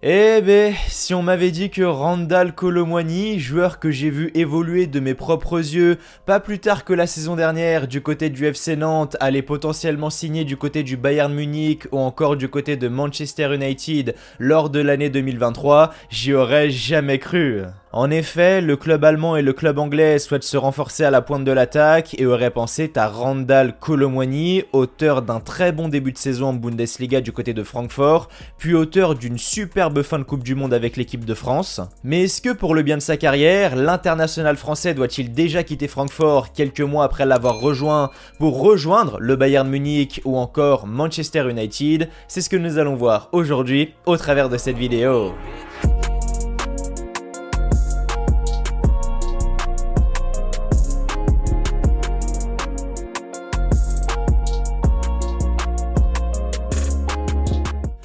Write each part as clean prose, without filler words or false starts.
Eh ben, si on m'avait dit que Randal Kolo Muani, joueur que j'ai vu évoluer de mes propres yeux, pas plus tard que la saison dernière du côté du FC Nantes, allait potentiellement signer du côté du Bayern Munich ou encore du côté de Manchester United lors de l'année 2023, j'y aurais jamais cru. En effet, le club allemand et le club anglais souhaitent se renforcer à la pointe de l'attaque et auraient pensé à Randal Kolo Muani, auteur d'un très bon début de saison en Bundesliga du côté de Francfort, puis auteur d'une superbe fin de Coupe du Monde avec l'équipe de France. Mais est-ce que pour le bien de sa carrière, l'international français doit-il déjà quitter Francfort quelques mois après l'avoir rejoint pour rejoindre le Bayern Munich ou encore Manchester United? C'est ce que nous allons voir aujourd'hui au travers de cette vidéo.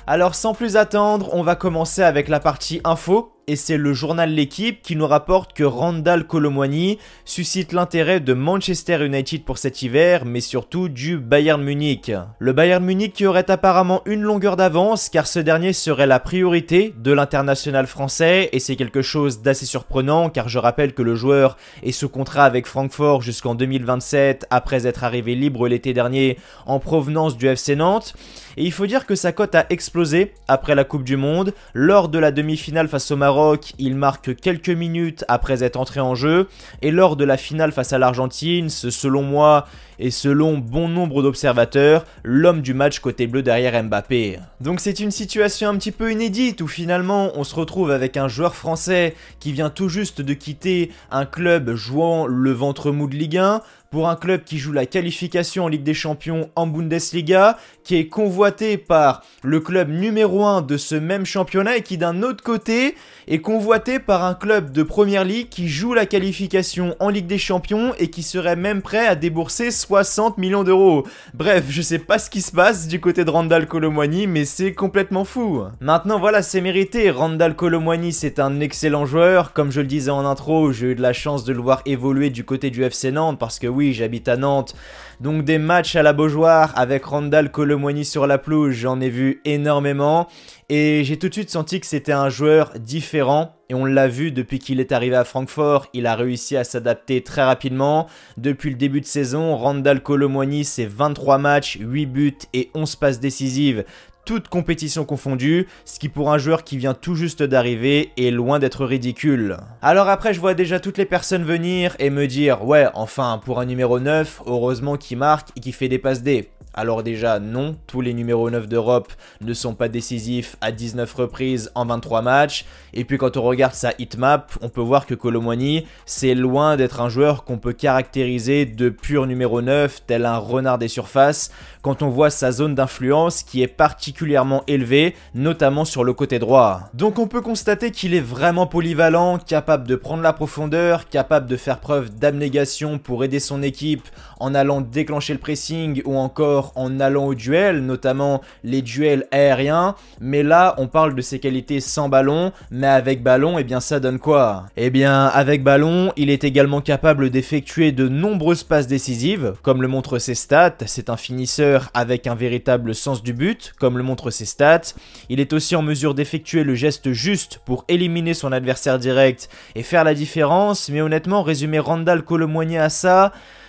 Alors sans plus attendre, on va commencer avec la partie info. Et c'est le journal L'Équipe qui nous rapporte que Randal Kolo Muani suscite l'intérêt de Manchester United pour cet hiver, mais surtout du Bayern Munich. Le Bayern Munich qui aurait apparemment une longueur d'avance, car ce dernier serait la priorité de l'international français, et c'est quelque chose d'assez surprenant, car je rappelle que le joueur est sous contrat avec Francfort jusqu'en 2027, après être arrivé libre l'été dernier en provenance du FC Nantes. Et il faut dire que sa cote a explosé après la Coupe du Monde. Lors de la demi-finale face au Maroc, il marque quelques minutes après être entré en jeu. Et lors de la finale face à l'Argentine, c'est selon moi et selon bon nombre d'observateurs, l'homme du match côté bleu derrière Mbappé. Donc c'est une situation un petit peu inédite où finalement on se retrouve avec un joueur français qui vient tout juste de quitter un club jouant le ventre mou de Ligue 1, pour un club qui joue la qualification en Ligue des Champions en Bundesliga, qui est convoité par le club numéro 1 de ce même championnat et qui d'un autre côté est convoité par un club de Première Ligue qui joue la qualification en Ligue des Champions et qui serait même prêt à débourser 60 millions d'euros. Bref, je sais pas ce qui se passe du côté de Randal Kolo Muani, mais c'est complètement fou. Maintenant voilà, c'est mérité, Randal Kolo Muani c'est un excellent joueur, comme je le disais en intro, j'ai eu de la chance de le voir évoluer du côté du FC Nantes parce que oui, j'habite à Nantes, donc des matchs à la Beaujoire avec Randal Kolo Muani sur la pelouse, j'en ai vu énormément et j'ai tout de suite senti que c'était un joueur différent. Et on l'a vu depuis qu'il est arrivé à Francfort, il a réussi à s'adapter très rapidement. Depuis le début de saison, Randal Kolo Muani c'est 23 matchs, 8 buts et 11 passes décisives. Toutes compétitions confondues, ce qui pour un joueur qui vient tout juste d'arriver est loin d'être ridicule. Alors après je vois déjà toutes les personnes venir et me dire « Ouais, enfin pour un numéro 9, heureusement qu'il marque et qu'il fait des passes D ». Alors déjà non, tous les numéros 9 d'Europe ne sont pas décisifs à 19 reprises en 23 matchs. Et puis quand on regarde sa hitmap, on peut voir que Kolo Muani, c'est loin d'être un joueur qu'on peut caractériser de pur numéro 9, tel un renard des surfaces, quand on voit sa zone d'influence qui est particulièrement élevée, notamment sur le côté droit. Donc on peut constater qu'il est vraiment polyvalent, capable de prendre la profondeur, capable de faire preuve d'abnégation pour aider son équipe en allant déclencher le pressing ou encore en allant au duel, notamment les duels aériens. Mais là, on parle de ses qualités sans ballon, mais avec ballon, et bien ça donne quoi? Eh bien, avec ballon, il est également capable d'effectuer de nombreuses passes décisives, comme le montrent ses stats. C'est un finisseur avec un véritable sens du but, comme le montrent ses stats. Il est aussi en mesure d'effectuer le geste juste pour éliminer son adversaire direct et faire la différence, mais honnêtement, résumer Randal Kolo Muani à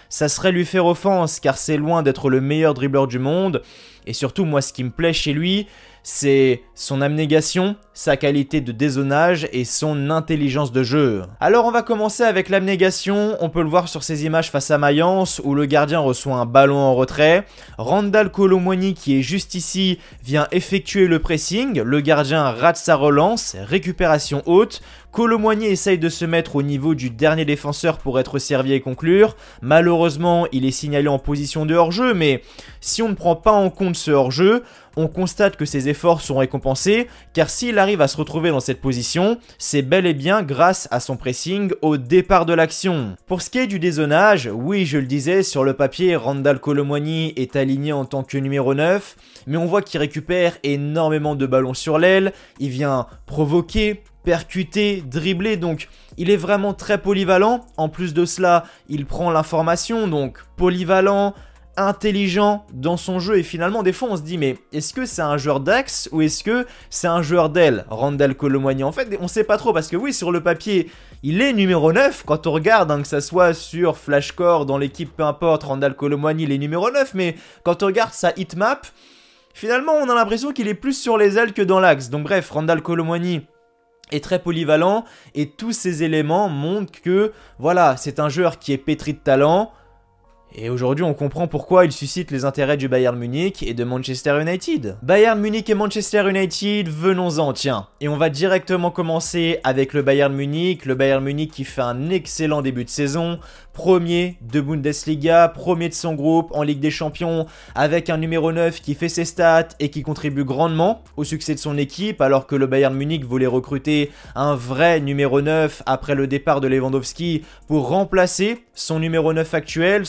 ça serait lui faire offense car c'est loin d'être le meilleur dribbleur du monde. Et surtout, moi, ce qui me plaît chez lui, c'est son abnégation, sa qualité de dézonage et son intelligence de jeu. Alors on va commencer avec l'abnégation, on peut le voir sur ces images face à Mayence où le gardien reçoit un ballon en retrait. Randal Kolo Muani qui est juste ici vient effectuer le pressing, le gardien rate sa relance, récupération haute. Kolo Muani essaye de se mettre au niveau du dernier défenseur pour être servi et conclure. Malheureusement, il est signalé en position de hors-jeu, mais si on ne prend pas en compte ce hors-jeu, on constate que ses efforts sont récompensés, car s'il arrive à se retrouver dans cette position, c'est bel et bien grâce à son pressing au départ de l'action. Pour ce qui est du dézonage, oui je le disais, sur le papier, Randal Kolo Muani est aligné en tant que numéro 9, mais on voit qu'il récupère énormément de ballons sur l'aile, il vient provoquer, percuter, dribbler, donc il est vraiment très polyvalent. En plus de cela, il prend l'information, donc polyvalent, intelligent dans son jeu et finalement des fois on se dit mais est-ce que c'est un joueur d'axe ou est-ce que c'est un joueur d'aile, Randal Kolo Muani? En fait on sait pas trop parce que oui sur le papier il est numéro 9 quand on regarde hein, que ça soit sur Flashcore, dans l'équipe peu importe, Randal Kolo Muani il est numéro 9 mais quand on regarde sa hitmap, finalement on a l'impression qu'il est plus sur les ailes que dans l'axe. Donc bref, Randal Kolo Muani est très polyvalent et tous ces éléments montrent que voilà, c'est un joueur qui est pétri de talent. Et aujourd'hui, on comprend pourquoi il suscite les intérêts du Bayern Munich et de Manchester United. Bayern Munich et Manchester United, venons-en, tiens. Et on va directement commencer avec le Bayern Munich qui fait un excellent début de saison. Premier de Bundesliga, premier de son groupe en Ligue des Champions, avec un numéro 9 qui fait ses stats et qui contribue grandement au succès de son équipe, alors que le Bayern Munich voulait recruter un vrai numéro 9 après le départ de Lewandowski pour remplacer son numéro 9 actuel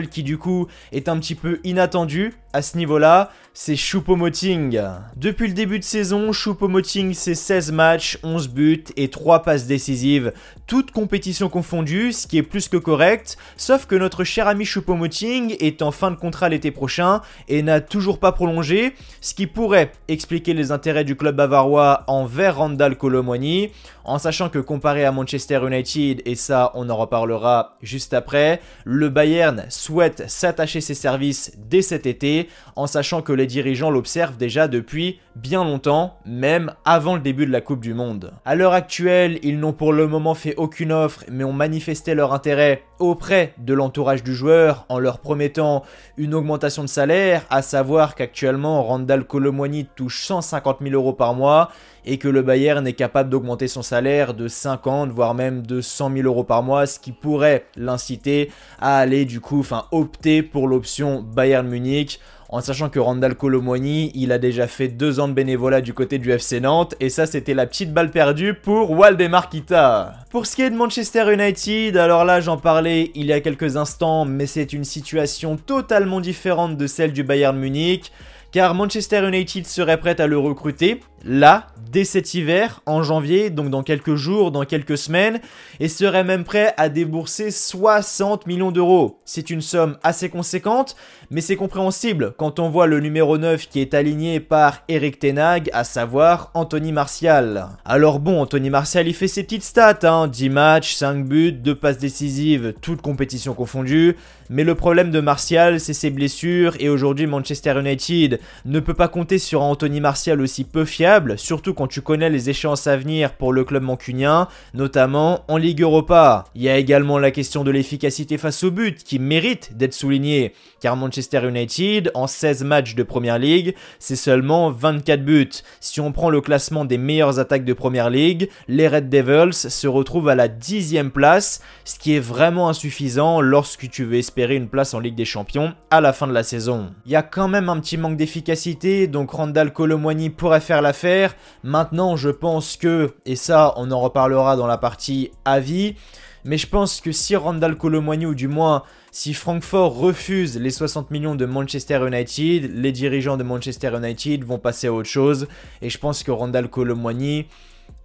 qui du coup est un petit peu inattendu à ce niveau-là, c'est Choupo-Moting. Depuis le début de saison, Choupo-Moting c'est 16 matchs, 11 buts et 3 passes décisives, toutes compétitions confondues, ce qui est plus que correct, sauf que notre cher ami Choupo-Moting est en fin de contrat l'été prochain et n'a toujours pas prolongé, ce qui pourrait expliquer les intérêts du club bavarois envers Randal Kolo Muani, en sachant que comparé à Manchester United, et ça on en reparlera juste après, le Bayern souhaite s'attacher ses services dès cet été, en sachant que les dirigeants l'observent déjà depuis bien longtemps, même avant le début de la Coupe du Monde. À l'heure actuelle, ils n'ont pour le moment fait aucune offre, mais ont manifesté leur intérêt auprès de l'entourage du joueur en leur promettant une augmentation de salaire, à savoir qu'actuellement Randal Kolo Muani touche 150 000 € par mois et que le Bayern est capable d'augmenter son salaire de 50 voire même de 100 000 € par mois, ce qui pourrait l'inciter à aller du coup, opter pour l'option Bayern Munich. En sachant que Randal Kolo Muani, il a déjà fait 2 ans de bénévolat du côté du FC Nantes, et ça c'était la petite balle perdue pour Waldemar Kita. Pour ce qui est de Manchester United, alors là j'en parlais il y a quelques instants, mais c'est une situation totalement différente de celle du Bayern Munich, car Manchester United serait prête à le recruter, là, dès cet hiver, en janvier, donc dans quelques jours, dans quelques semaines, et serait même prêt à débourser 60 millions d'euros. C'est une somme assez conséquente, mais c'est compréhensible quand on voit le numéro 9 qui est aligné par Erik ten Hag, à savoir Anthony Martial. Alors bon, Anthony Martial, il fait ses petites stats, hein, 10 matchs, 5 buts, 2 passes décisives, toutes compétitions confondues, mais le problème de Martial, c'est ses blessures, et aujourd'hui Manchester United ne peut pas compter sur un Anthony Martial aussi peu fiable, surtout quand tu connais les échéances à venir pour le club mancunien, notamment en Ligue Europa. Il y a également la question de l'efficacité face au but qui mérite d'être soulignée, car Manchester United, en 16 matchs de Première Ligue, c'est seulement 24 buts. Si on prend le classement des meilleures attaques de Première Ligue, les Red Devils se retrouvent à la 10e place, ce qui est vraiment insuffisant lorsque tu veux espérer une place en Ligue des Champions à la fin de la saison. Il y a quand même un petit manque d'efficacité, donc Randal Kolo Muani pourrait faire l'affaire. Maintenant, je pense que, et ça on en reparlera dans la partie avis, mais je pense que si Randal Kolo Muani, ou du moins si Francfort refuse les 60 millions de Manchester United, les dirigeants de Manchester United vont passer à autre chose, et je pense que Randal Kolo Muani,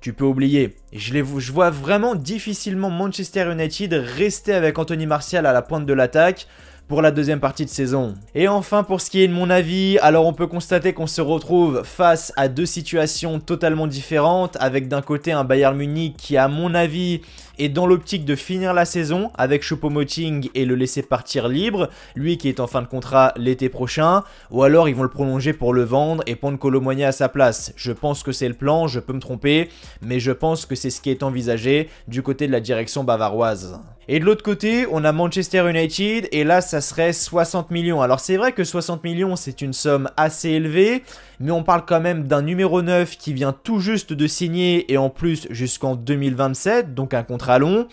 tu peux oublier. Je vois vraiment difficilement Manchester United rester avec Anthony Martial à la pointe de l'attaque pour la deuxième partie de saison. Et enfin, pour ce qui est de mon avis, alors on peut constater qu'on se retrouve face à deux situations totalement différentes, avec d'un côté un Bayern Munich qui, à mon avis, est dans l'optique de finir la saison avec Choupo-Moting et le laisser partir libre, lui qui est en fin de contrat l'été prochain, ou alors ils vont le prolonger pour le vendre et prendre Kolo Muani à sa place. Je pense que c'est le plan, je peux me tromper, mais je pense que c'est ce qui est envisagé du côté de la direction bavaroise. Et de l'autre côté, on a Manchester United, et là ça serait 60 millions. Alors c'est vrai que 60 millions c'est une somme assez élevée, mais on parle quand même d'un numéro 9 qui vient tout juste de signer, et en plus jusqu'en 2027, donc un contrat long.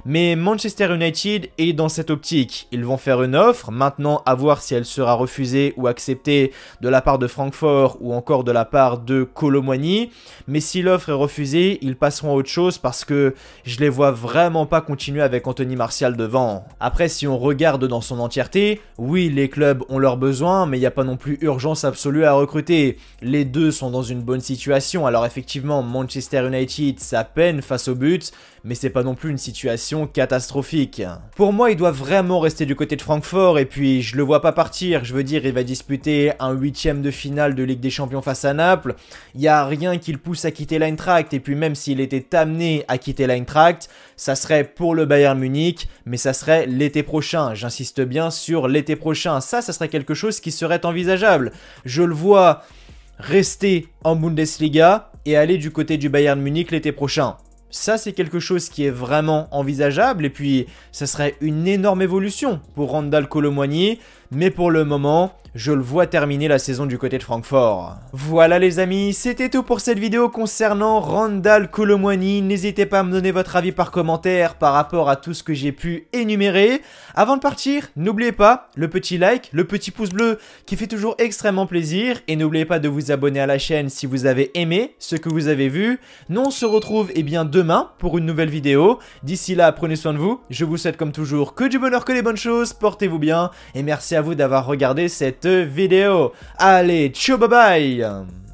Mais Manchester United est dans cette optique. Ils vont faire une offre, maintenant à voir si elle sera refusée ou acceptée de la part de Francfort ou encore de la part de Kolo Muani. Mais si l'offre est refusée, ils passeront à autre chose parce que je les vois vraiment pas continuer avec Anthony Martial devant. Après, si on regarde dans son entièreté, oui, les clubs ont leurs besoins, mais il n'y a pas non plus urgence absolue à recruter. Les deux sont dans une bonne situation. Alors effectivement, Manchester United, ça peine face au but, mais c'est pas non plus une situation catastrophique. Pour moi, il doit vraiment rester du côté de Francfort, et puis je le vois pas partir. Je veux dire, il va disputer un 8e de finale de Ligue des Champions face à Naples. Il y a rien qui le pousse à quitter l'Eintracht, et puis même s'il était amené à quitter l'Eintracht, ça serait pour le Bayern Munich, mais ça serait l'été prochain. J'insiste bien sur l'été prochain. Ça serait quelque chose qui serait envisageable. Je le vois rester en Bundesliga et aller du côté du Bayern Munich l'été prochain. Ça, c'est quelque chose qui est vraiment envisageable, et puis ça serait une énorme évolution pour Randal Kolo Muani, mais pour le moment, je le vois terminer la saison du côté de Francfort. Voilà les amis, c'était tout pour cette vidéo concernant Randal Kolo Muani. N'hésitez pas à me donner votre avis par commentaire par rapport à tout ce que j'ai pu énumérer. Avant de partir, n'oubliez pas le petit like, le petit pouce bleu qui fait toujours extrêmement plaisir, et n'oubliez pas de vous abonner à la chaîne si vous avez aimé ce que vous avez vu. Nous on se retrouve demain pour une nouvelle vidéo. D'ici là, prenez soin de vous. Je vous souhaite comme toujours que du bonheur, que des bonnes choses. Portez-vous bien et merci à vous d'avoir regardé cette vidéo. Allez, ciao, bye bye.